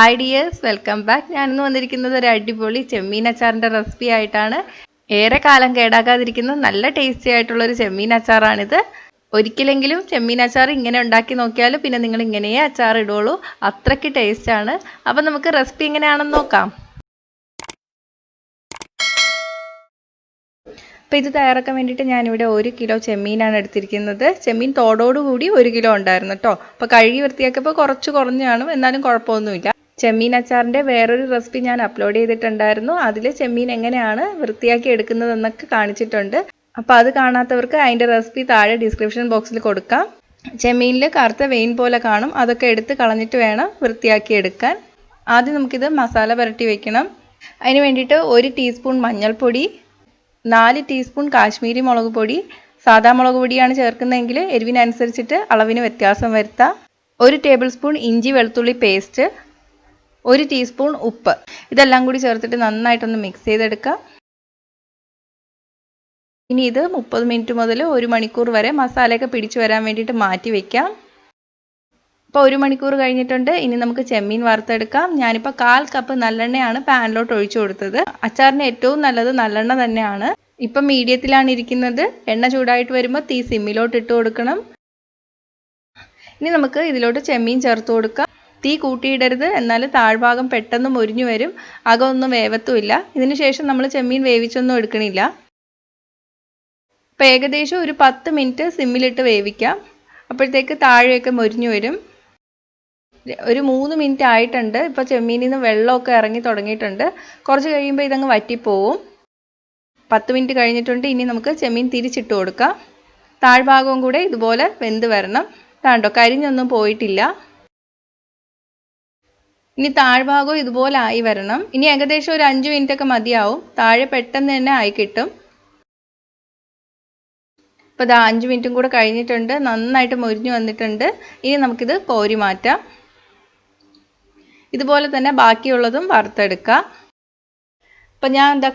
Hi dears, welcome back. ഞാനിന്ന് വന്നിരിക്കുന്നത് ഒരു അടിപൊളി ചെമ്മീൻ അച്ചാറിൻ്റെ റെസിപ്പി ആയിട്ടാണ്. ഏറെ കാലം കേടാക്കാതിരിക്കുന്ന നല്ല ടേസ്റ്റി ആയിട്ടുള്ളൊരു ചെമ്മീൻ അച്ചാറാണിത്. ഒരിക്കലെങ്കിലും ചെമ്മീൻ അച്ചാർ ഇങ്ങനെ ഉണ്ടാക്കി നോക്കിയാൽ പിന്നെ നിങ്ങൾ ഇങ്ങനെയേ അച്ചാർ ഇടുള്ളൂ, അത്രയ്ക്ക് ടേസ്റ്റാണ്. അപ്പം നമുക്ക് റെസിപ്പി എങ്ങനെയാണെന്ന് നോക്കാം. അപ്പോൾ ഇത് തയ്യാറാക്കാൻ വേണ്ടിയിട്ട് ഞാനിവിടെ 1 കിലോ ചെമ്മീനാണ് എടുത്തിരിക്കുന്നത്. ചെമ്മീൻ തോടോടുകൂടി 1 കിലോ ഉണ്ടായിരുന്നു കേട്ടോ. അപ്പോൾ കഴുകി വൃത്തിയാക്കിയപ്പോൾ കുറച്ച് കുറഞ്ഞാണ്, എന്നാലും കുഴപ്പമൊന്നുമില്ല. ചെമ്മീൻ അച്ചാറിൻ്റെ വേറൊരു റെസിപ്പി ഞാൻ അപ്ലോഡ് ചെയ്തിട്ടുണ്ടായിരുന്നു. അതിൽ ചെമ്മീൻ എങ്ങനെയാണ് വൃത്തിയാക്കി എടുക്കുന്നതെന്നൊക്കെ കാണിച്ചിട്ടുണ്ട്. അപ്പോൾ അത് കാണാത്തവർക്ക് അതിൻ്റെ റെസിപ്പി താഴെ ഡിസ്ക്രിപ്ഷൻ ബോക്സിൽ കൊടുക്കാം. ചെമ്മീനിൽ കറുത്ത വെയിൻ പോലെ കാണും, അതൊക്കെ എടുത്ത് കളഞ്ഞിട്ട് വേണം വൃത്തിയാക്കി എടുക്കാൻ. ആദ്യം നമുക്കിത് മസാല പുരട്ടി വെക്കണം. അതിന് വേണ്ടിയിട്ട് 1 ടീസ്പൂൺ മഞ്ഞൾപ്പൊടി, 4 ടീസ്പൂൺ കാശ്മീരി മുളക് പൊടി, സാദാ മുളക് പൊടിയാണ് ചേർക്കുന്നതെങ്കിൽ എരിവിനനുസരിച്ചിട്ട് അളവിന് വ്യത്യാസം വരുത്താം. 1 ടേബിൾ സ്പൂൺ ഇഞ്ചി വെളുത്തുള്ളി പേസ്റ്റ്, 1 ടീസ്പൂൺ ഉപ്പ്. ഇതെല്ലാം കൂടി ചേർത്തിട്ട് നന്നായിട്ടൊന്ന് മിക്സ് ചെയ്തെടുക്കാം. ഇനി ഇത് 30 മിനിറ്റ് മുതൽ 1 മണിക്കൂർ വരെ മസാലയൊക്കെ പിടിച്ചു വരാൻ വേണ്ടിയിട്ട് മാറ്റി വയ്ക്കാം. ഇപ്പോൾ 1 മണിക്കൂർ കഴിഞ്ഞിട്ടുണ്ട്. ഇനി നമുക്ക് ചെമ്മീൻ വറുത്തെടുക്കാം. ഞാനിപ്പോൾ 1/4 കപ്പ് നല്ലെണ്ണയാണ് പാനിലോട്ട് ഒഴിച്ചു കൊടുത്തത്. അച്ചാറിന് ഏറ്റവും നല്ലത് നല്ലെണ്ണ തന്നെയാണ്. ഇപ്പം മീഡിയത്തിലാണ് ഇരിക്കുന്നത്. എണ്ണ ചൂടായിട്ട് വരുമ്പോൾ തീ സിമ്മിലോട്ട് ഇട്ട് കൊടുക്കണം. ഇനി നമുക്ക് ഇതിലോട്ട് ചെമ്മീൻ ചേർത്ത് കൊടുക്കാം. തീ കൂട്ടിയിടരുത്, എന്നാൽ താഴ്ഭാഗം പെട്ടെന്ന് മൊരിഞ്ഞു വരും, അകമൊന്നും വേവത്തുമില്ല. ഇതിന് ശേഷം നമ്മൾ ചെമ്മീൻ വേവിച്ചൊന്നും എടുക്കണില്ല. അപ്പോൾ ഏകദേശം ഒരു 10 മിനിറ്റ് സിമ്മിലിട്ട് വേവിക്കാം. അപ്പോഴത്തേക്ക് താഴെയൊക്കെ മൊരിഞ്ഞു വരും. ഒരു 3 മിനിറ്റ് ആയിട്ടുണ്ട്. ഇപ്പോൾ ചെമ്മീനിൽ നിന്ന് വെള്ളമൊക്കെ ഇറങ്ങി തുടങ്ങിയിട്ടുണ്ട്. കുറച്ച് കഴിയുമ്പോൾ ഇതങ്ങ് വറ്റിപ്പോവും. 10 മിനിറ്റ് കഴിഞ്ഞിട്ടുണ്ട്. ഇനി നമുക്ക് ചെമ്മീൻ തിരിച്ചിട്ട് കൊടുക്കാം. താഴ്ഭാഗവും കൂടെ ഇതുപോലെ വെന്ത് വരണം. കണ്ടോ, കരിഞ്ഞൊന്നും പോയിട്ടില്ല. ഇനി താഴ്ഭാഗവും ഇതുപോലെ ആയി വരണം. ഇനി ഏകദേശം ഒരു 5 മിനിറ്റ് ഒക്കെ മതിയാവും. താഴെ പെട്ടെന്ന് തന്നെ ആയി കിട്ടും. ഇപ്പോൾ ഇതാ 5 മിനിറ്റും കൂടെ കഴിഞ്ഞിട്ടുണ്ട്. നന്നായിട്ട് മൊരിഞ്ഞു വന്നിട്ടുണ്ട്. ഇനി നമുക്കിത് കോരി മാറ്റാം. ഇതുപോലെ തന്നെ ബാക്കിയുള്ളതും വറുത്തെടുക്കാം. അപ്പോൾ ഞാൻ എന്താ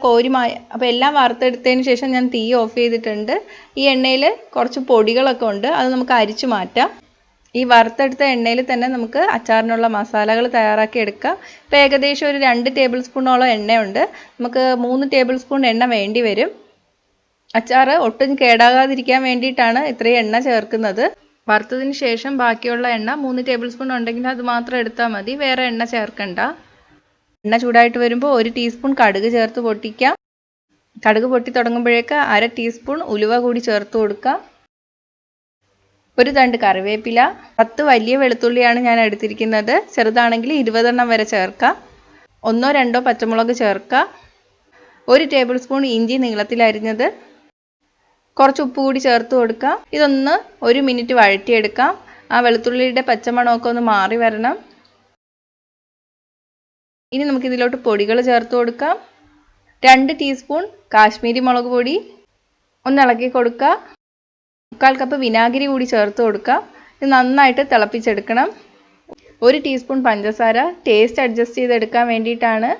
അപ്പോൾ എല്ലാം വറുത്തെടുത്തതിന് ശേഷം ഞാൻ തീ ഓഫ് ചെയ്തിട്ടുണ്ട്. ഈ എണ്ണയിൽ കുറച്ച് പൊടികളൊക്കെ ഉണ്ട്, അത് നമുക്ക് അരിച്ചു മാറ്റാം. ഈ വറുത്തെടുത്ത എണ്ണയിൽ തന്നെ നമുക്ക് അച്ചാറിനുള്ള മസാലകൾ തയ്യാറാക്കി എടുക്കാം. ഇപ്പോൾ ഏകദേശം ഒരു 2 ടേബിൾ സ്പൂണോളം എണ്ണയുണ്ട്. നമുക്ക് 3 ടേബിൾ സ്പൂൺ എണ്ണ വേണ്ടി വരും. അച്ചാർ ഒട്ടും കേടാകാതിരിക്കാൻ വേണ്ടിയിട്ടാണ് ഇത്രയും എണ്ണ ചേർക്കുന്നത്. വറുത്തതിന് ശേഷം ബാക്കിയുള്ള എണ്ണ 3 ടേബിൾ സ്പൂൺ ഉണ്ടെങ്കിൽ അത് മാത്രം എടുത്താൽ മതി, വേറെ എണ്ണ ചേർക്കണ്ട. എണ്ണ ചൂടായിട്ട് വരുമ്പോൾ 1 ടീസ്പൂൺ കടുക് ചേർത്ത് പൊട്ടിക്കാം. കടുക് പൊട്ടി തുടങ്ങുമ്പോഴേക്ക് 1/2 ടീസ്പൂൺ ഉലുവ കൂടി ചേർത്ത് കൊടുക്കാം. 1 തണ്ട് കറിവേപ്പില, 10 വലിയ വെളുത്തുള്ളിയാണ് ഞാൻ എടുത്തിരിക്കുന്നത്. ചെറുതാണെങ്കിൽ 20 എണ്ണം വരെ ചേർക്കാം. 1-2 പച്ചമുളക് ചേർക്കാം. 1 ടേബിൾ സ്പൂൺ ഇഞ്ചി നീളത്തിൽ അരിഞ്ഞത്, കുറച്ച് ഉപ്പ് കൂടി ചേർത്ത് കൊടുക്കാം. ഇതൊന്ന് 1 മിനിറ്റ് വഴറ്റിയെടുക്കാം. ആ വെളുത്തുള്ളിയുടെ പച്ചമണമൊക്കെ ഒന്ന് മാറി വരണം. ഇനി നമുക്കിതിലോട്ട് പൊടികൾ ചേർത്ത് കൊടുക്കാം. 2 ടീസ്പൂൺ കാശ്മീരി മുളക് പൊടി, ഒന്ന് ഇളക്കി കൊടുക്കുക. 1/4 കപ്പ് വിനാഗിരി കൂടി ചേർത്ത് കൊടുക്കാം. ഇത് നന്നായിട്ട് തിളപ്പിച്ചെടുക്കണം. 1 ടീസ്പൂൺ പഞ്ചസാര, ടേസ്റ്റ് അഡ്ജസ്റ്റ് ചെയ്തെടുക്കാൻ വേണ്ടിയിട്ടാണ്.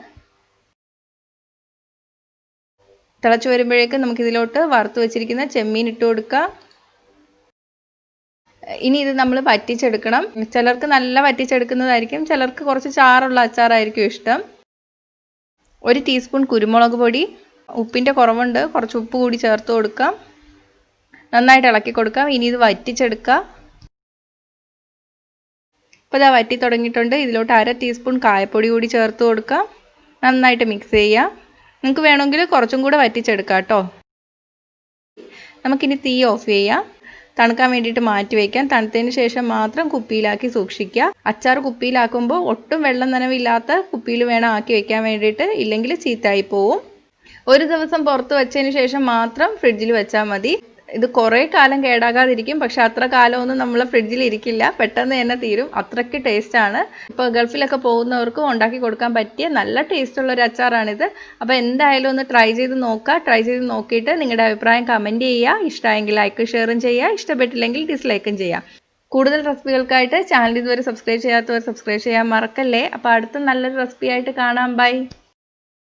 തിളച്ച് വരുമ്പോഴേക്കും നമുക്കിതിലോട്ട് വറുത്ത് വെച്ചിരിക്കുന്ന ചെമ്മീൻ ഇട്ട് കൊടുക്കാം. ഇനി ഇത് നമ്മൾ വറ്റിച്ചെടുക്കണം. ചിലർക്ക് നല്ല വറ്റിച്ചെടുക്കുന്നതായിരിക്കും, ചിലർക്ക് കുറച്ച് ചാറുള്ള അച്ചാറായിരിക്കും ഇഷ്ടം. 1 ടീസ്പൂൺ കുരുമുളക് പൊടി, ഉപ്പിൻ്റെ കുറവുണ്ട്, കുറച്ച് ഉപ്പ് കൂടി ചേർത്ത് കൊടുക്കാം. നന്നായിട്ട് ഇളക്കി കൊടുക്കാം. ഇനി ഇത് വറ്റിച്ചെടുക്കാം. ഇപ്പോൾ ഇതാ വറ്റി തുടങ്ങിയിട്ടുണ്ട്. ഇതിലോട്ട് 1/2 ടീസ്പൂൺ കായപ്പൊടി കൂടി ചേർത്ത് കൊടുക്കാം. നന്നായിട്ട് മിക്സ് ചെയ്യാം. നിങ്ങൾക്ക് വേണമെങ്കിൽ കുറച്ചും കൂടെ വറ്റിച്ചെടുക്കാം കേട്ടോ. നമുക്കിനി തീ ഓഫ് ചെയ്യാം. തണുക്കാൻ വേണ്ടിയിട്ട് മാറ്റി വയ്ക്കാം. തണുത്തതിന് ശേഷം മാത്രം കുപ്പിയിലാക്കി സൂക്ഷിക്കുക. അച്ചാർ കുപ്പിയിലാക്കുമ്പോൾ ഒട്ടും വെള്ളം നനവില്ലാത്ത കുപ്പിയിൽ വേണം ആക്കി വയ്ക്കാൻ വേണ്ടിയിട്ട്, ഇല്ലെങ്കിൽ ചീത്തയായി പോവും. 1 ദിവസം പുറത്ത് വെച്ചതിന് ശേഷം മാത്രം ഫ്രിഡ്ജിൽ വെച്ചാൽ മതി. ഇത് കുറേ കാലം കേടാകാതിരിക്കും, പക്ഷെ അത്ര കാലമൊന്നും നമ്മൾ ഫ്രിഡ്ജിൽ ഇരിക്കില്ല, പെട്ടെന്ന് തന്നെ തീരും. അത്രയ്ക്ക് ടേസ്റ്റാണ്. ഇപ്പോൾ ഗൾഫിലൊക്കെ പോകുന്നവർക്കും ഉണ്ടാക്കി കൊടുക്കാൻ പറ്റിയ നല്ല ടേസ്റ്റുള്ളൊരു അച്ചാറാണിത്. അപ്പോൾ എന്തായാലും ഒന്ന് ട്രൈ ചെയ്ത് നോക്കുക. ട്രൈ ചെയ്ത് നോക്കിയിട്ട് നിങ്ങളുടെ അഭിപ്രായം കമൻറ്റ് ചെയ്യുക. ഇഷ്ടമായെങ്കിൽ ലൈക്ക് ഷെയറും ചെയ്യുക, ഇഷ്ടപ്പെട്ടില്ലെങ്കിൽ ഡിസ്ലൈക്കും ചെയ്യുക. കൂടുതൽ റെസിപ്പികൾക്കായിട്ട് ചാനൽ ഇതുവരെ സബ്സ്ക്രൈബ് ചെയ്യാത്തവർ സബ്സ്ക്രൈബ് ചെയ്യാൻ മറക്കല്ലേ. അപ്പോൾ അടുത്ത നല്ലൊരു റെസിപ്പി ആയിട്ട് കാണാം. ബൈ.